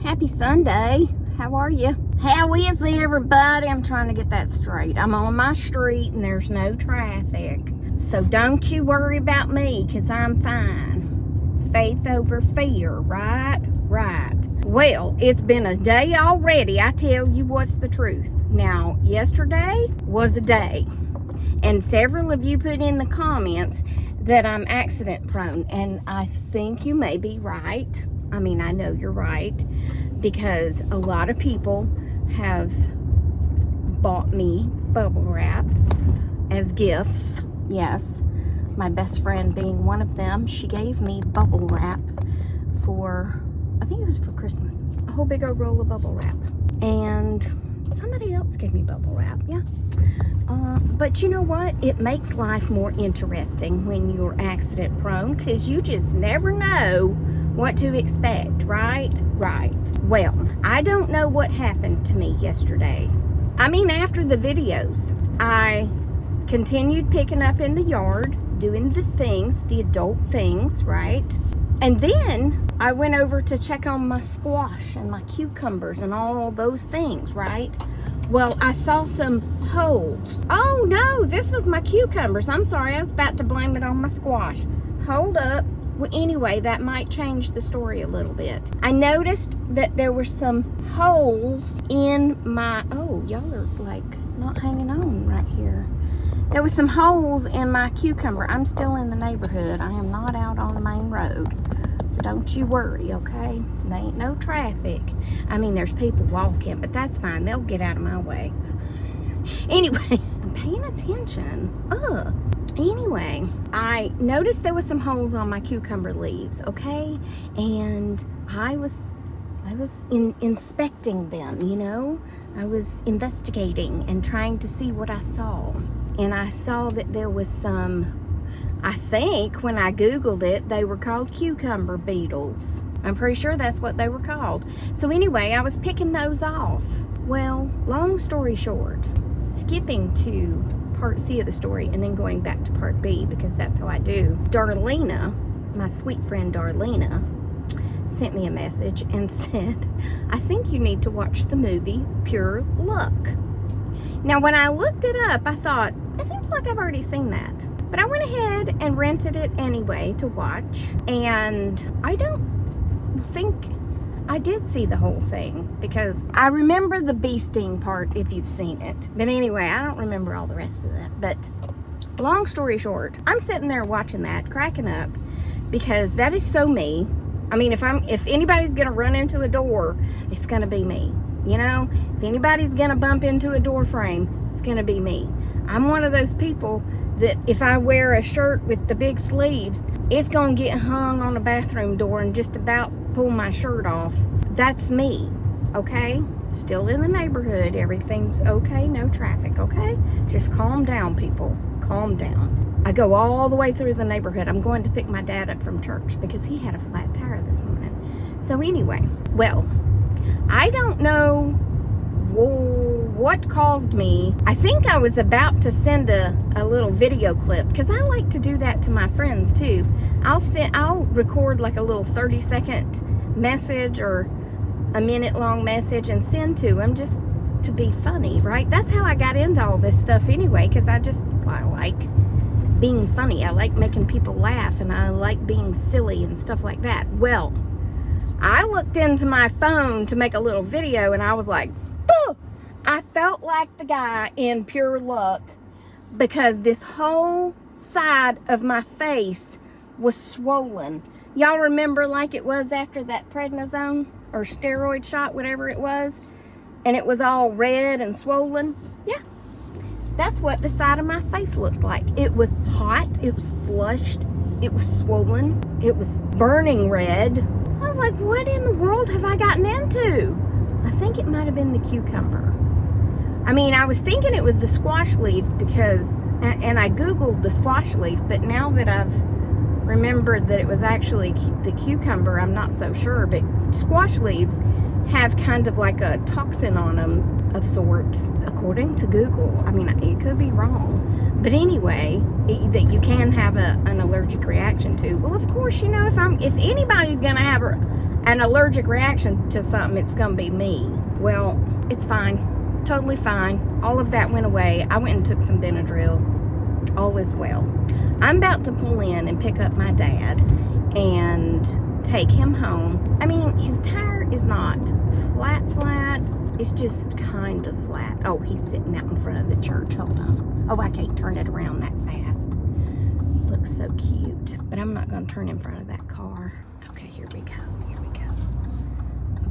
Happy Sunday. How are you? How is everybody? I'm trying to get that straight. I'm on my street and there's no traffic. So don't you worry about me, because I'm fine. Faith over fear, right? Right. Well, it's been a day already. I tell you what's the truth. Now, yesterday was a day. And several of you put in the comments that I'm accident prone. And I think you may be right. I mean, I know you're right. Because a lot of people have bought me bubble wrap as gifts. Yes, my best friend being one of them. She gave me bubble wrap for, I think it was for Christmas. A whole big old roll of bubble wrap. And somebody else gave me bubble wrap, yeah. But you know what? It makes life more interesting when you're accident prone, because you just never know what to expect, right? Right. Well, I don't know what happened to me yesterday. I mean, after the videos, I continued picking up in the yard, doing the things, the adult things, right? And then I went over to check on my squash and my cucumbers and all those things, right? Well, I saw some holes. Oh no, this was my cucumbers. I'm sorry, I was about to blame it on my squash. Hold up. Well, anyway, that might change the story a little bit. I noticed that there were some holes in my, oh, y'all are like not hanging on right here. There was some holes in my cucumber. I'm still in the neighborhood. I am not out on the main road. So don't you worry, okay? There ain't no traffic. I mean, there's people walking, but that's fine. They'll get out of my way. Anyway, I'm paying attention. Ugh. Anyway, I noticed there was some holes on my cucumber leaves, okay? And I was inspecting them, you know? I was investigating and trying to see what I saw. And I saw that there was some, I think when I Googled it, they were called cucumber beetles. I'm pretty sure that's what they were called. So anyway, I was picking those off. Well, long story short, skipping to part C of the story and then going back to part B, because that's how I do. Darlena, my sweet friend Darlena, sent me a message and said, I think you need to watch the movie Pure Luck. Now, when I looked it up, I thought, it seems like I've already seen that. But I went ahead and rented it anyway to watch, and I don't think I did see the whole thing, because I remember the bee sting part if you've seen it. But anyway, I don't remember all the rest of that. But long story short, I'm sitting there watching that, cracking up, because that is so me. I mean, if anybody's gonna run into a door, it's gonna be me. You know, if anybody's gonna bump into a door frame, it's gonna be me. I'm one of those people that if I wear a shirt with the big sleeves, it's gonna get hung on a bathroom door and just about pull my shirt off. That's me, okay? Still in the neighborhood, everything's okay, no traffic, okay? Just calm down, people, calm down. I go all the way through the neighborhood. I'm going to pick my dad up from church because he had a flat tire this morning. So anyway, well, I don't know what caused me. I think I was about to send a little video clip, because I like to do that to my friends too. I'll record like a little 30-second message or a minute-long message and send to them just to be funny, right? That's how I got into all this stuff anyway, because I like being funny. I like making people laugh, and I like being silly and stuff like that. Well, I looked into my phone to make a little video, and I was like, boo! I felt like the guy in Pure Luck, because this whole side of my face was swollen. Y'all remember like it was after that prednisone or steroid shot, whatever it was, and it was all red and swollen? Yeah, that's what the side of my face looked like. It was hot, it was flushed, it was swollen, it was burning red. I was like, what in the world have I gotten into? I think it might have been the cucumber. I mean, I was thinking it was the squash leaf, because, and I Googled the squash leaf, but now that I've remembered that it was actually the cucumber, I'm not so sure. But squash leaves have kind of like a toxin on them of sorts, according to Google. I mean, it could be wrong. But anyway, that you can have an allergic reaction to. Well, of course, you know, if anybody's gonna have an allergic reaction to something, it's gonna be me. Well, it's fine, totally fine. All of that went away. I went and took some Benadryl. All is well. I'm about to pull in and pick up my dad and take him home. I mean, his tire is not flat. It's just kind of flat. Oh, he's sitting out in front of the church. Hold on. Oh, I can't turn it around that fast. Looks so cute. But I'm not going to turn in front of that car. Okay, here we go. Here we go.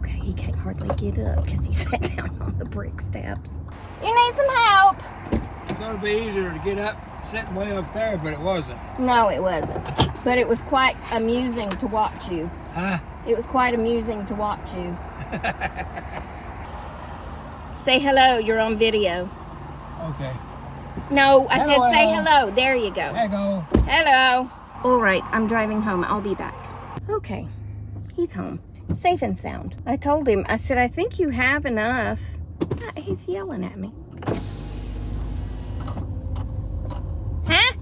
Okay, he can't hardly get up because he sat down on the brick steps. You need some help? It's going to be easier to get up sitting way up there, but it wasn't. No, it wasn't. But it was quite amusing to watch you. Huh? It was quite amusing to watch you. Say hello, you're on video. Okay. No, I Hello. said say hello. There you go. Hello. Hello. All right, I'm driving home. I'll be back. Okay, he's home. Safe and sound. I told him, I said, I think you have enough. He's yelling at me. Huh?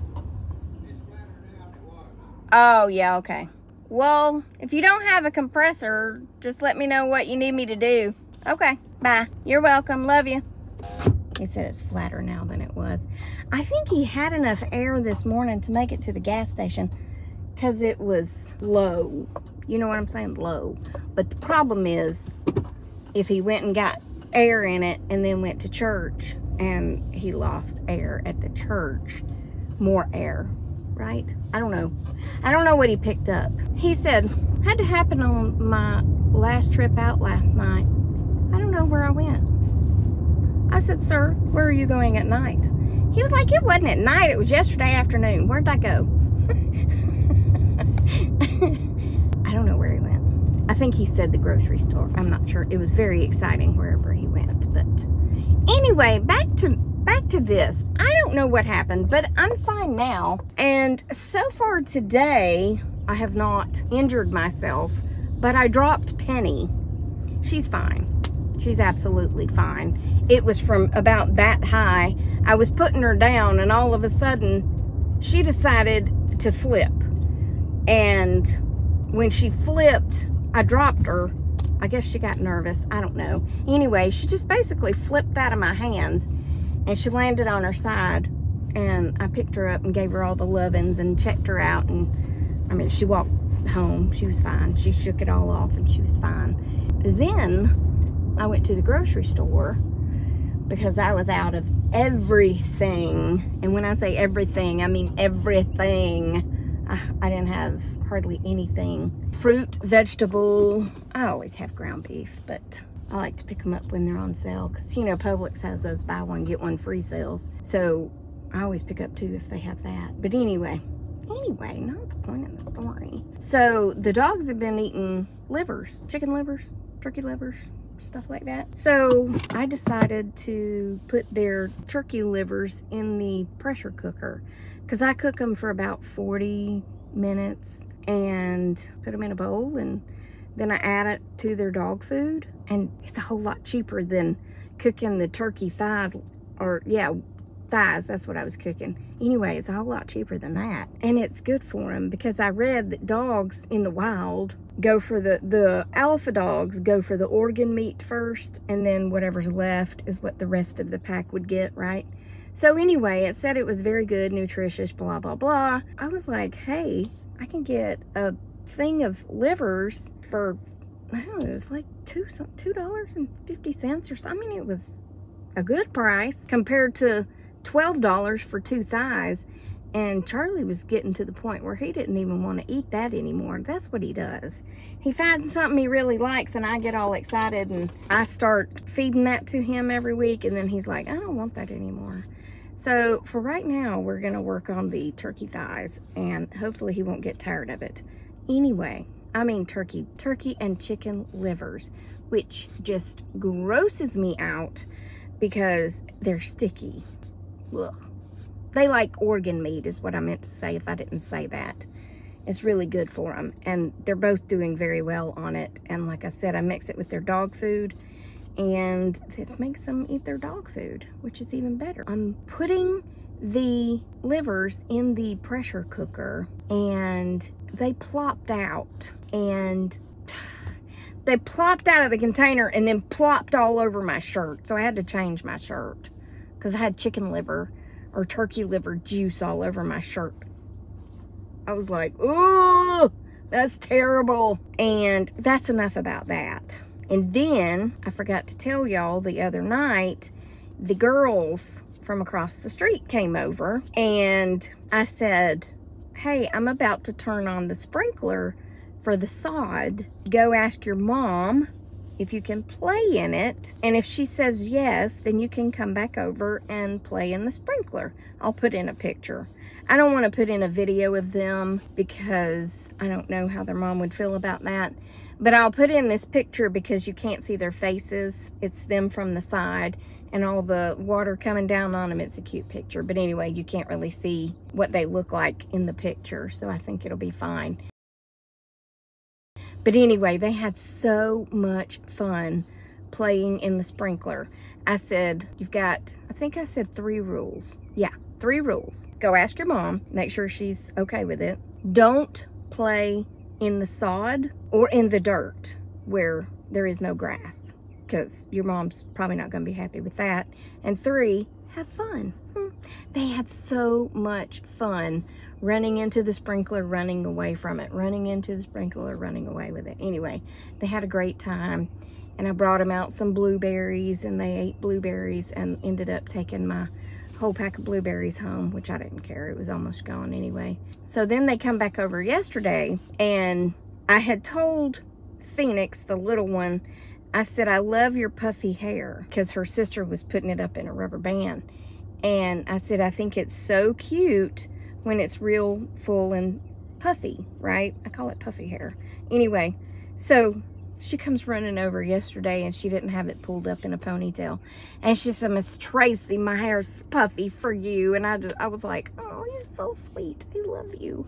Oh, yeah, okay. Well, if you don't have a compressor, just let me know what you need me to do. Okay, bye. You're welcome. Love you. He said it's flatter now than it was. I think he had enough air this morning to make it to the gas station because it was low. You know what I'm saying? Low. But the problem is, if he went and got air in it and then went to church and he lost air at the church, more air, right? I don't know. I don't know what he picked up. He said, had to happen on my last trip out last night. I don't know where I went. I said, sir, where are you going at night? He was like, it wasn't at night. It was yesterday afternoon. Where'd I go? I don't know where he went. I think he said the grocery store. I'm not sure. It was very exciting wherever he went. But anyway, back to this. I don't know what happened, but I'm fine now. And so far today, I have not injured myself, but I dropped Penny. She's fine. She's absolutely fine. It was from about that high. I was putting her down and all of a sudden she decided to flip. And when she flipped, I dropped her. I guess she got nervous. I don't know. Anyway, she just basically flipped out of my hands and she landed on her side. And I picked her up and gave her all the lovin's and checked her out. And I mean, she walked home. She was fine. She shook it all off and she was fine. Then I went to the grocery store because I was out of everything. And when I say everything, I mean everything. I didn't have hardly anything. Fruit, vegetable. I always have ground beef, but I like to pick them up when they're on sale because, you know, Publix has those buy one, get one free sales. So I always pick up two if they have that. But anyway, not the point of the story. So the dogs have been eating livers, chicken livers, turkey livers, stuff like that. So I decided to put their turkey livers in the pressure cooker because I cook them for about 40 minutes and put them in a bowl, and then I add it to their dog food. And it's a whole lot cheaper than cooking the turkey thighs, or yeah, thighs, that's what I was cooking. Anyway, it's a whole lot cheaper than that. And it's good for them because I read that dogs in the wild go for the alpha dogs go for the organ meat first, and then whatever's left is what the rest of the pack would get, right? So anyway, it said it was very good, nutritious, blah, blah, blah. I was like, hey, I can get a thing of livers for, I don't know, it was like $2.50 or something. I mean, it was a good price compared to $12 for two thighs. And Charlie was getting to the point where he didn't even want to eat that anymore. That's what he does. He finds something he really likes and I get all excited and I start feeding that to him every week, and then he's like, I don't want that anymore. So for right now, we're going to work on the turkey thighs and hopefully he won't get tired of it. Anyway, I mean turkey and chicken livers, which just grosses me out because they're sticky. Ugh. They like organ meat is what I meant to say if I didn't say that. It's really good for them. And they're both doing very well on it. And like I said, I mix it with their dog food. And this makes them eat their dog food, which is even better. I'm putting the livers in the pressure cooker. And they plopped out. And They plopped out of the container and then plopped all over my shirt. So I had to change my shirt because I had chicken liver or turkey liver juice all over my shirt. I was like, ooh, that's terrible. And that's enough about that. And then I forgot to tell y'all the other night, the girls from across the street came over and I said, hey, I'm about to turn on the sprinkler for the sod. Go ask your mom if you can play in it. And if she says yes, then you can come back over and play in the sprinkler. I'll put in a picture. I don't want to put in a video of them because I don't know how their mom would feel about that. But I'll put in this picture because you can't see their faces. It's them from the side and all the water coming down on them. It's a cute picture. But anyway, you can't really see what they look like in the picture. So I think it'll be fine. But anyway, they had so much fun playing in the sprinkler. I said, you've got, I think I said 3 rules. Yeah, 3 rules. Go ask your mom. Make sure she's okay with it. Don't play in the sod or in the dirt where there is no grass, because your mom's probably not going to be happy with that. And 3, have fun. They had so much fun running into the sprinkler, running away from it, running into the sprinkler, running away with it. Anyway, they had a great time, and I brought them out some blueberries, and they ate blueberries and ended up taking my whole pack of blueberries home, which I didn't care. It was almost gone anyway. So then they come back over yesterday, and I had told Phoenix, the little one, I said, I love your puffy hair, because her sister was putting it up in a rubber band. And I said, I think it's so cute when it's real full and puffy, right? I call it puffy hair. Anyway, so she comes running over yesterday and she didn't have it pulled up in a ponytail. And she said, Miss Tracy, my hair's puffy for you. And I was like, oh, you're so sweet. I love you.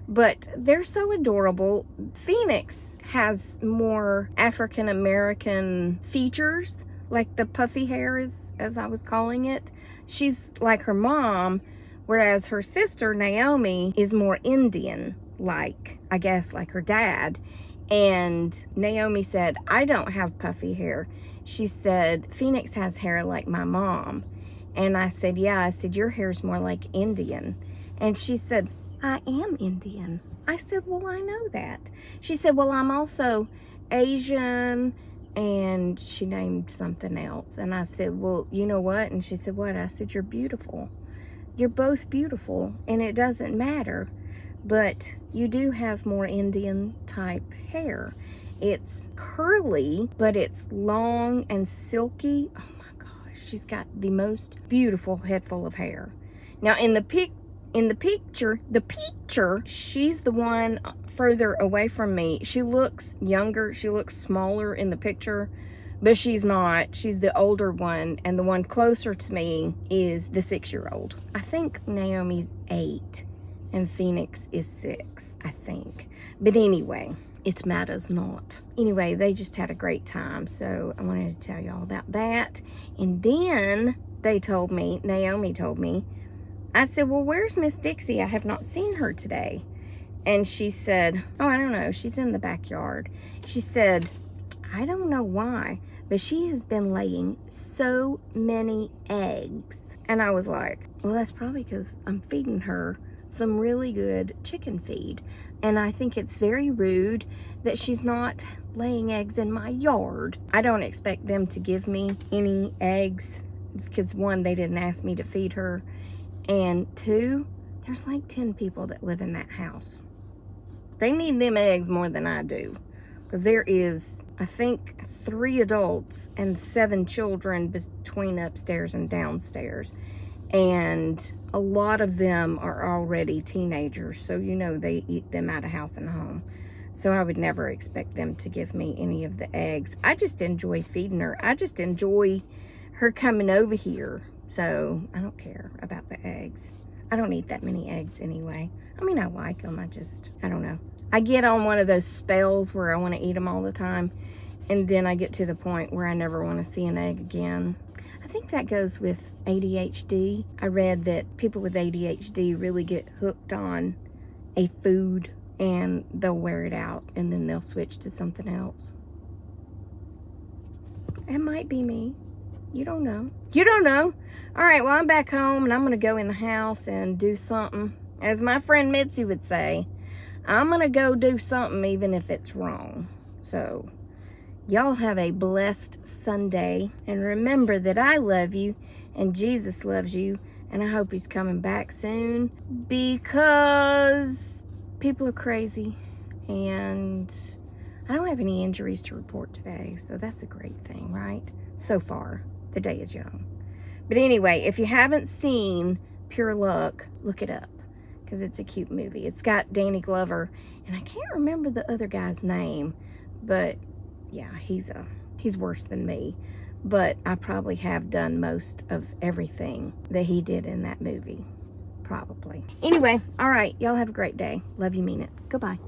But they're so adorable. Phoenix has more African-American features, like the puffy hair is, as I was calling it. She's like her mom, whereas her sister, Naomi, is more Indian-like, I guess, like her dad. And Naomi said, I don't have puffy hair. She said, Phoenix has hair like my mom. And I said, yeah. I said, your hair's more like Indian. And she said, I am Indian. I said, well, I know that. She said, well, I'm also Asian. And she named something else. And I said, well, you know what? And she said, what? I said, you're beautiful. You're both beautiful, and it doesn't matter, but you do have more Indian type hair. It's curly, but it's long and silky. Oh my gosh, she's got the most beautiful head full of hair. Now in the picture, she's the one further away from me. She looks younger, she looks smaller in the picture, but she's not. She's the older one, and the one closer to me is the 6-year-old. I think Naomi's 8 and Phoenix is 6, I think. But anyway, it matters not. Anyway, they just had a great time, so I wanted to tell y'all about that. And then they told me, Naomi told me, I said, well, where's Miss Dixie? I have not seen her today. And she said, oh, I don't know. She's in the backyard. She said, I don't know why, but she has been laying so many eggs. And I was like, well, that's probably because I'm feeding her some really good chicken feed. And I think it's very rude that she's not laying eggs in my yard. I don't expect them to give me any eggs because 1, they didn't ask me to feed her. And 2, there's like 10 people that live in that house. They need them eggs more than I do. Because there is, I think, 3 adults and 7 children between upstairs and downstairs. And a lot of them are already teenagers. So, you know, they eat them out of house and home. So I would never expect them to give me any of the eggs. I just enjoy feeding her. I just enjoy her coming over here. So I don't care about the eggs. I don't eat that many eggs anyway. I mean, I like them. I don't know. I get on one of those spells where I want to eat them all the time. And then I get to the point where I never want to see an egg again. I think that goes with ADHD. I read that people with ADHD really get hooked on a food and they'll wear it out and then they'll switch to something else. It might be me. You don't know. You don't know. All right, well, I'm back home, and I'm going to go in the house and do something. As my friend Mitzi would say, I'm going to go do something even if it's wrong. So, y'all have a blessed Sunday. And remember that I love you, and Jesus loves you, and I hope he's coming back soon, because people are crazy, and I don't have any injuries to report today, so that's a great thing, right? So far, the day is young. But anyway, if you haven't seen Pure Luck, look it up, because it's a cute movie. It's got Danny Glover, and I can't remember the other guy's name, but yeah, he's worse than me. But I probably have done most of everything that he did in that movie. Probably. Anyway, all right. Y'all have a great day. Love you, mean it. Goodbye.